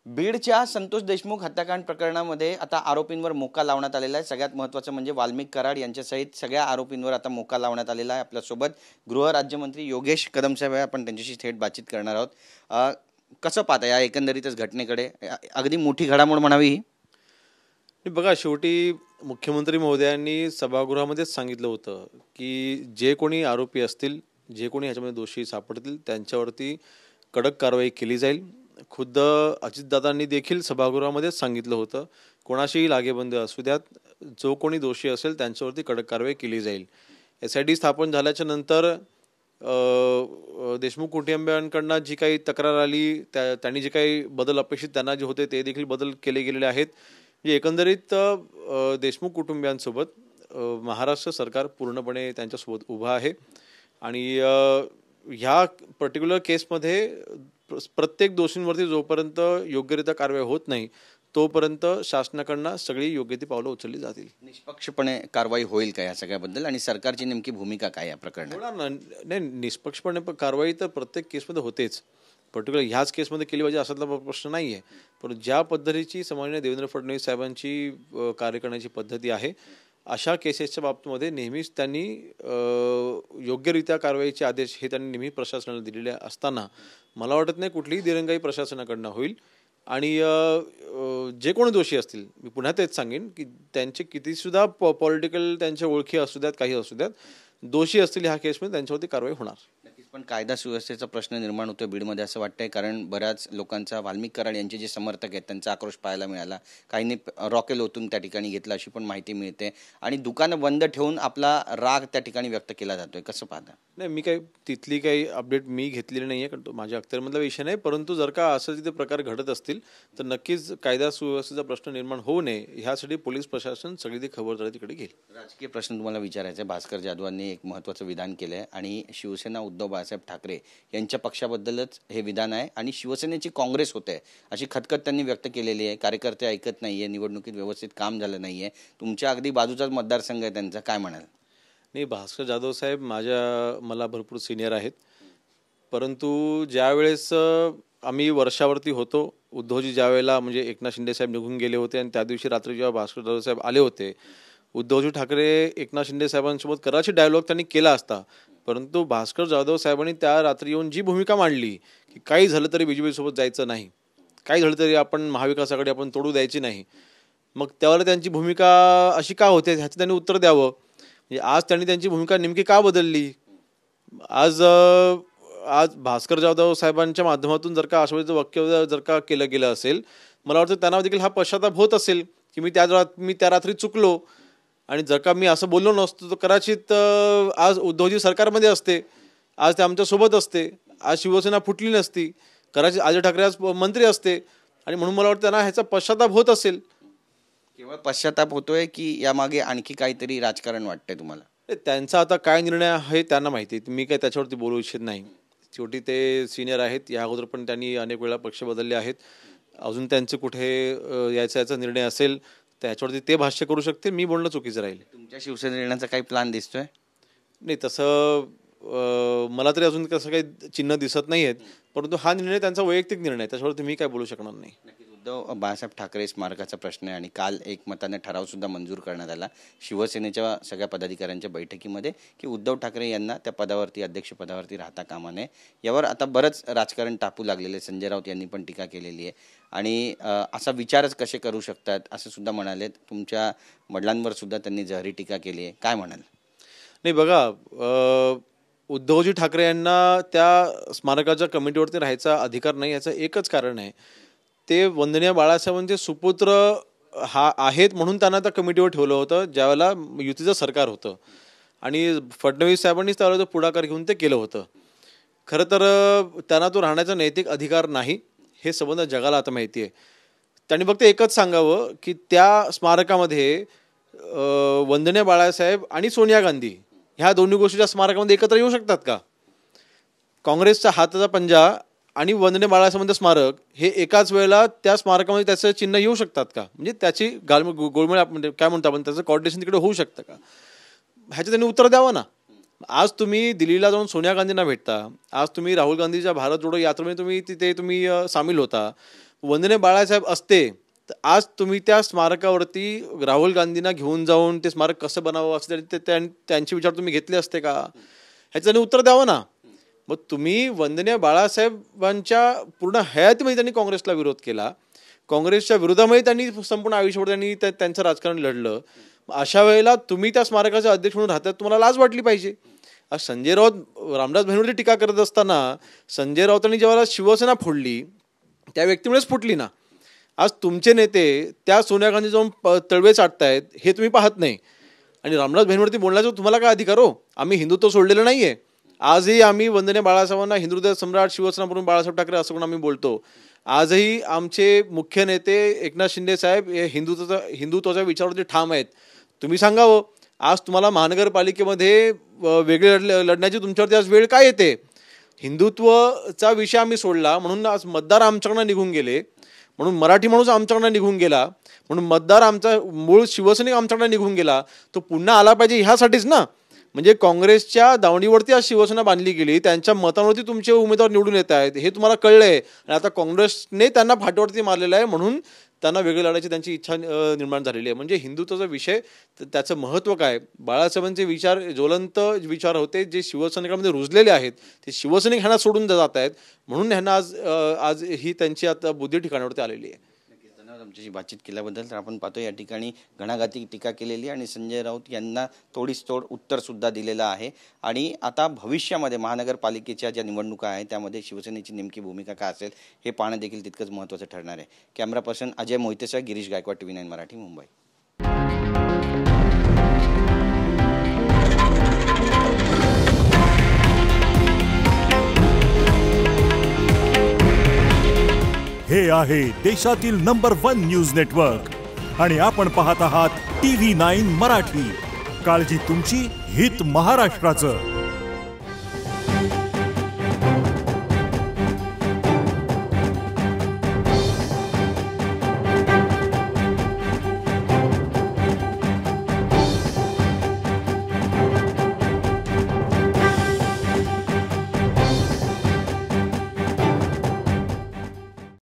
बीडच्या संतोष देशमुख हत्याकांड प्रकरणामध्ये आता आरोपींवर मोका लावण्यात आलेला आहे। सगळ्यात महत्त्वाचं म्हणजे वाल्मिक कराड यांच्यासहित सगळ्या आरोपींवर आता मोका लावण्यात आलेला आहे। आपल्यासोबत गृहराज्यमंत्री योगेश कदम साहेब आपण त्यांच्याशी थेट बातचीत करणार आहोत। कसं पाहता या एकंदरीतच घटनेकडे? अगदी मोठी घडामोड म्हणावी ही। बघा, शेवटी मुख्यमंत्री महोदयांनी सभागृहामध्येच सांगितलं होतं की जे कोणी आरोपी असतील, जे कोणी ह्याच्यामध्ये दोषी सापडतील त्यांच्यावरती कडक कारवाई केली जाईल। खुद्द अजितदादांनी देखील सभागृहामध्येच सांगितलं होतं, कोणाशीही लागेबंद असू द्यात, जो कोणी दोषी असेल त्यांच्यावरती कडक कारवाई केली जाईल। SIT स्थापन झाल्याच्या नंतर देशमुख कुटुंबियांकडनं जी काही तक्रार आली, त्यांनी जे काही बदल अपेक्षित त्यांना जे होते ते देखील बदल केले गेलेले आहेत। म्हणजे एकंदरीत देशमुख कुटुंबियांसोबत महाराष्ट्र सरकार पूर्णपणे त्यांच्यासोबत उभं आहे। आणि ह्या पर्टिक्युलर केसमध्ये प्रत्येक दोषींवरती जोपर्यंत योग्यरित्या कारवाई होत नाही तोपर्यंत शासनाकडनं सगळी योग्य ती पावलं उचलली जातील। निष्पक्षपणे कारवाई होईल का या सगळ्याबद्दल आणि सरकारची नेमकी भूमिका काय या प्रकरणात? नाही, निष्पक्षपणे कारवाई तर प्रत्येक केसमध्ये होतेच। पर्टिक्युलर ह्याच केसमध्ये केली पाहिजे असातला प्रश्न नाही आहे, पण ज्या पद्धतीची सामान्य देवेंद्र फडणवीस साहेबांची कार्य करण्याची पद्धती आहे अशा केसेसच्या बाबतीमध्ये नेहमीच त्यांनी योग्यरित्या कारवाईचे आदेश हे त्यांनी नेहमी प्रशासनाला दिलेले असताना मला वाटत नाही कुठलीही दिरंगाई प्रशासनाकडनं होईल। आणि जे कोणी दोषी असतील, मी पुन्हा तेच सांगेन की त्यांचे कितीसुद्धा पॉलिटिकल त्यांच्या ओळखी असू द्यात, काही असू द्यात, दोषी असतील ह्या केसमध्ये त्यांच्यावरती कारवाई होणार। नक्कीच, पण कायदा सुव्यवस्थेचा प्रश्न निर्माण होतो बीडमध्ये असं वाटतंय, कारण बऱ्याच लोकांचा वाल्मिक कराड यांचे जे समर्थक आहेत त्यांचा आक्रोश पाहायला मिळाला। काहींनी रॉकेल ओतून त्या ठिकाणी घेतलं अशी पण माहिती मिळते आणि दुकानं बंद ठेवून आपला राग त्या ठिकाणी व्यक्त केला जातोय। कसं पाहता? नाही, मी काही तिथली काही अपडेट मी घेतलेली नाही आहे, कारण तो माझ्या अखत्यारीमधला विषय नाही। परंतु जर का असं तिथे प्रकार घडत असतील तर नक्कीच कायदा सुव्यवस्थेचा प्रश्न निर्माण होऊ नये ह्यासाठी पोलीस प्रशासन सगळी ती खबरदारी तिकडे घेईल। राजकीय प्रश्न तुम्हाला विचारायचा आहे। भास्कर जाधवांनी एक महत्त्वाचं विधान केलं आहे आणि शिवसेना उद्धव बाळासाहेब ठाकरे यांच्या पक्षाबद्दलच हे विधान आहे आणि शिवसेनेची काँग्रेस होते अशी खतखत त्यांनी व्यक्त केलेली आहे। कार्यकर्ते ऐकत नाहीये, निवडणुकीत व्यवस्थित काम झालं नाहीये। तुमच्या अगदी बाजूचाच मतदारसंघ आहे त्यांचा, काय म्हणाल? नाही, भास्कर जाधव साहेब मला भरपूर सिनियर आहेत, परंतु ज्यावेळेस आम्ही वर्षावरती होतो, उद्धवजी ज्यावेळेला म्हणजे एकनाथ शिंदे साहेब निघून गेले होते आणि त्या दिवशी रात्री जेव्हा भास्कर जाधव साहेब आले होते, उद्धवजी ठाकरे एकनाथ शिंदे साहेबांसोबत कदाचित डायलॉग त्यांनी केला असता, परंतु भास्कर जाधव साहेबांनी त्या रात्री येऊन जी भूमिका मांडली की काही झालं तरी BJP सोबत जायचं नाही, काही झालं तरी आपण महाविकास आघाडी आपण तोडू द्यायची नाही, मग त्यावर त्यांची भूमिका अशी का होते ह्याचं त्यांनी उत्तर द्यावं। म्हणजे आज त्यांनी त्यांची भूमिका नेमकी का बदलली? आज भास्कर जाधव साहेबांच्या माध्यमातून जर का अशा वक्तव्य जर का केलं गेलं असेल, मला वाटतं त्यांना देखील हा पश्चाताप होत असेल की मी त्या रात्री चुकलो आणि जर का मी असं बोललो नसतो तर कदाचित आज उद्धवजी सरकारमध्ये असते, आज ते आमच्यासोबत असते, आज शिवसेना फुटली नसती, कदाचित आदित्य ठाकरे आज मंत्री असते आणि म्हणून मला वाटतं त्यांना ह्याचा पश्चाताप होत असेल। केवळ पश्चाताप होतोय की यामागे आणखी काहीतरी राजकारण वाटतंय तुम्हाला? त्यांचा आता काय निर्णय आहे त्यांना माहिती, मी काय त्याच्यावरती बोलू इच्छित नाही। शेवटी ते सिनियर आहेत, या अगोदर पण त्यांनी अनेक वेळा पक्ष बदलले आहेत, अजून त्यांचे कुठे याचा निर्णय असेल त्याच्यावरती ते भाष्य करू शकते, मी बोलणं चुकीचं राहील। तुमच्या शिवसेनेत येण्याचा काही प्लॅन दिसतोय? नाही, तसं मला तरी अजून कसं काही चिन्ह दिसत नाही आहेत, परंतु हा निर्णय त्यांचा वैयक्तिक निर्णय, त्याच्यावरती मी काय बोलू शकणार नाही। उद्धव बाळासाहेब ठाकरे स्मारकाचा प्रश्न आहे आणि काल एकमताने ठराव सुद्धा मंजूर करण्यात आला शिवसेनेच्या सगळ्या पदाधिकाऱ्यांच्या बैठकीमध्ये की उद्धव ठाकरे यांना त्या पदावरती, अध्यक्षपदावरती राहता कामा नये। यावर आता बरंच राजकारण तापू लागलेले, संजय राऊत यांनी पण टीका केलेली आहे आणि असा विचारच कसे करू शकतात असं सुद्धा म्हणाले। तुमच्या वडिलांवर सुद्धा त्यांनी जहरी टीका केली आहे, काय म्हणाल? नाही, बघा, उद्धवजी ठाकरे यांना त्या स्मारकाच्या कमिटीवरती राहायचा अधिकार नाही, याचं एकच कारण आहे, ते वंदनीय बाळासाहेबांचे सुपुत्र आहेत म्हणून त्यांना त्या कमिटीवर ठेवलं होतं ज्यावेळेला युतीचं सरकार होतं आणि फडणवीस साहेबांनीच त्यावेळेला पुढाकार घेऊन ते केलं होतं। खरं तर त्यांना तो राहण्याचा नैतिक अधिकार नाही हे संबंध जगाला आता माहिती आहे। त्यांनी फक्त एकच सांगावं की त्या स्मारकामध्ये वंदनीय बाळासाहेब आणि सोनिया गांधी ह्या दोन्ही गोष्टीच्या स्मारकामध्ये एकत्र येऊ शकतात का? काँग्रेसचा हाताचा पंजा आणि वंदनीय बाळासाहेबांचं स्मारक हे एकाच वेळेला त्या स्मारकामध्ये त्याचं चिन्ह येऊ शकतात का? म्हणजे त्याची गोळमेळ आपण काय म्हणतो, आपण त्याचं कोऑर्डिनेशन तिकडे होऊ शकतं का? ह्याचं त्यांनी उत्तर द्यावं ना। आज तुम्ही दिल्लीला जाऊन सोनिया गांधींना भेटता, आज तुम्ही राहुल गांधीच्या भारत जोडो यात्रेमध्ये तुम्ही तिथे सामील होता, वंदने बाळासाहेब असते तर आज तुम्ही त्या स्मारकावरती राहुल गांधींना घेऊन जाऊन ते स्मारक कसं बनावं असं त्यांचे विचार तुम्ही घेतले असते का, ह्याचं उत्तर द्यावं ना. मग तुम्ही वंदनीय बाळासाहेबांच्या पूर्ण हयातीमध्ये त्यांनी काँग्रेसला विरोध केला, काँग्रेसच्या विरोधामध्ये त्यांनी संपूर्ण आयुष्यभर त्यांनी त्यांचं राजकारण लढलं. अशा वेळेला तुम्ही त्या स्मारकाचे अध्यक्ष म्हणून राहतात, तुम्हाला लाज वाटली पाहिजे. आज संजय राऊत रामदास भाईंवरती टीका करत असताना संजय राऊतांनी जेव्हा शिवसेना फोडली त्या व्यक्तीमुळेच फुटली ना. आज तुमचे नेते त्या सोनिया गांधी जाऊन तळवे चाटतायत हे तुम्ही पाहत नाही. आणि रामदास भाईंवरती बोलण्याचा तुम्हाला काय अधिकार हो? आम्ही हिंदुत्व सोडलेलं नाहीये. आजही आम्ही वंदनीय बाळासाहेबांना हिंदुहृदय सम्राट शिवसेना म्हणून बाळासाहेब ठाकरे असं म्हणून आम्ही बोलतो. आजही आमचे मुख्य नेते एकनाथ शिंदे साहेब हे हिंदुत्वाच्या विचारावरती ठाम आहेत. तुम्ही सांगावं, आज तुम्हाला महानगरपालिकेमध्ये वेगळे लढण्याची तुमच्यावरती आज वेळ काय येते? हिंदुत्वचा विषय आम्ही सोडला म्हणून आज मतदार आमच्याकडनं निघून गेले, म्हणून मराठी माणूस आमच्याकडनं निघून गेला, म्हणून मतदार आमचा मूळ शिवसैनिक आमच्याकडनं निघून गेला, तो पुन्हा आला पाहिजे ह्यासाठीच ना. म्हणजे काँग्रेसच्या दावणीवरती आज शिवसेना बांधली गेली, त्यांच्या मतांवरती तुमचे उमेदवार निवडून येत आहेत हे तुम्हाला कळलंय. आणि आता काँग्रेसने त्यांना फाटवरती मारलेलं आहे म्हणून त्यांना वेगळं लढायची त्यांची इच्छा निर्माण झालेली आहे. म्हणजे हिंदुत्वाचा विषय त्याचं महत्त्व काय? बाळासाहेबांचे विचार ज्वलंत विचार होते जे शिवसैनिकांमध्ये रुजलेले आहेत, ते शिवसैनिक ह्यांना सोडून जात आहेत म्हणून ह्यांना आज ही त्यांची आता बुद्धी ठिकाणावरती आलेली आहे. आमच्याशी बातचीत केल्याबद्दल. तर आपण पाहतो या ठिकाणी घणाघाती टीका केलेली आणि संजय राऊत यांना तोडीस तोड उत्तर सुद्धा दिलेलं आहे. आणि आता भविष्यामध्ये महानगरपालिकेच्या ज्या निवडणुका आहेत त्यामध्ये शिवसेनेची नेमकी भूमिका काय असेल हे पाहणं देखील तितकंच महत्त्वाचं ठरणार आहे. कॅमेरा पर्सन अजय मोहितेसह गिरीश गायकवाड, TV9 मराठी, मुंबई. हे आहे देशातील नंबर 1 न्यूज नेटवर्क आणि आपण पाहत आहात TV9 मराठी. काळजी तुमची, हित महाराष्ट्राचं.